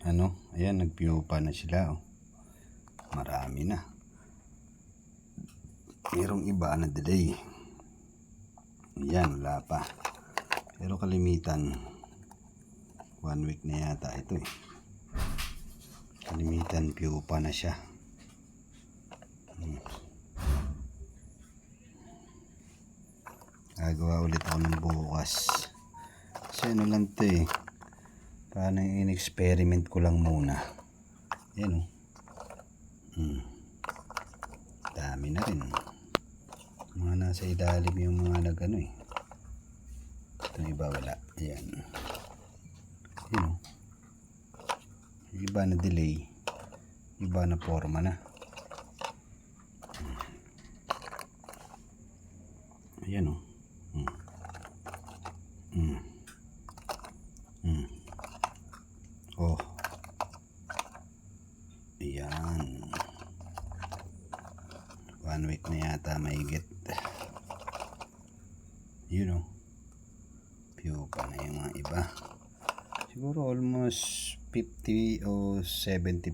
Ayan, nagpiupa na sila, oh. Marami na. Merong iba na delay. Ayan, wala pa. Pero kalimitan 1 week na yata ito, eh. Kalimitan piupa na siya. Gagawa ulit ako ng bukas. Kasi lang to, eh. Paano yung in-experiment ko lang muna. Ayan, oh. Dami na rin. Mga nasa ilalim yung mga nagano, eh. Itong iba wala. Ayan. Ayan, oh. Yung iba na delay. Iba na forma na. Ayan, oh. Oh. Ayan. 1 week na yata mahigit. You know. Piupa na yung mga iba. Siguro almost 50 o 70%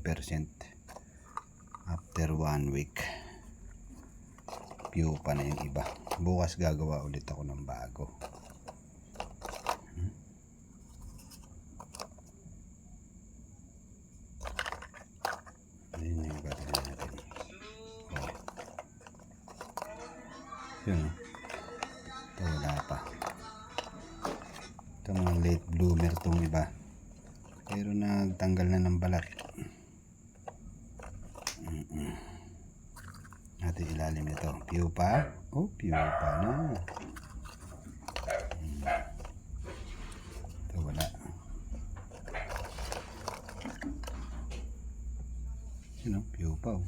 after 1 week. Piupa na yung iba. Bukas gagawa ulit ako ng bago. Ayun yung battery natin. Oh. Yun, oh. Ito wala pa. Ito mga late bloomer tong iba. Pero nagtanggal na ng balat. Natin ilalim nito. Piupa. Oh, piupa na. Ito wala. Yun, oh, piupa, oh.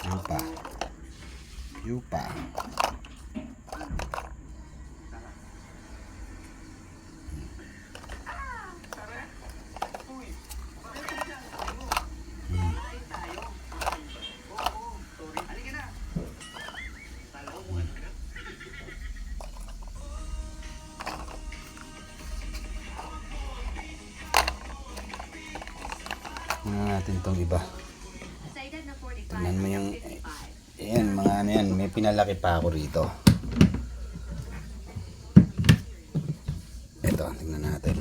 Piupa. Piupa. Natin tong iba. Tingnan mo yung ayan, mga ano yan, may pinalaki pa ako rito. Ito, tingnan natin.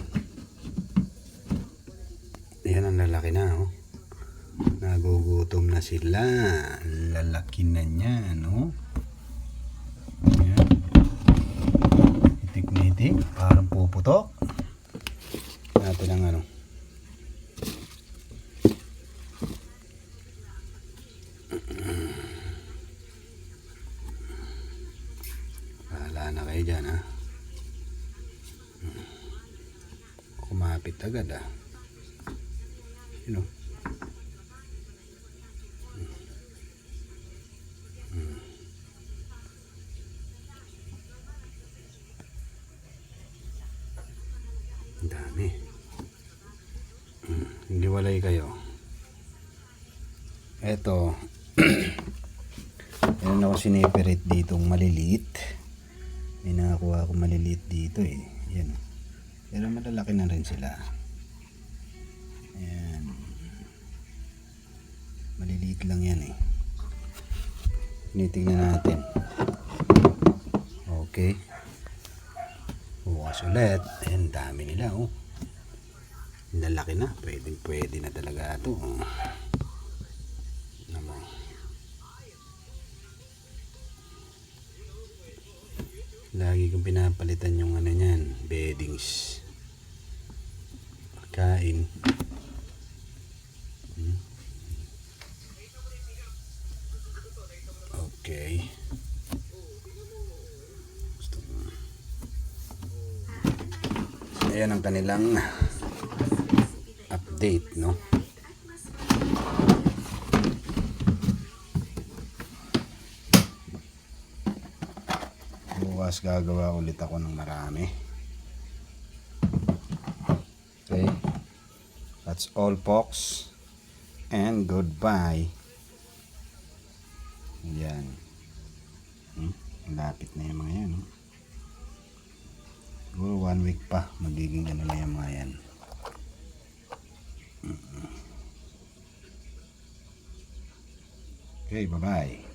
Ayan, ang lalaki na, oh. Nagugutom na sila. Lalaki na niya, no? Ayan. Itik na itik, parang puputok. Natin ang ano. Bahala na kayo dyan, ha? Kumapit agad, ha? You know? Ang dami. Hindi walay kayo. Eto. Meron ako sineperate ditong maliliit. May nakakuha ako maliliit dito, eh. Yan. Pero malalaki na rin sila. Ayan. Maliliit lang yan, eh. Tinitignan natin. Okay. Bukas ulit. Ayan, dami nila, oh. Lalaki na. Pwede na talaga ito, oh. Naman. Lagi kong pinapalitan yung ano niyan, beddings. Pagkain. Okay. Ayan ang kanilang update, no? Bukas gagawa ulit ako ng marami. Okay. That's all, folks. And goodbye. Yan. Lapit na yung mga yan. Siguro 1 week pa magiging ano na yung mga yan. Okay, bye bye.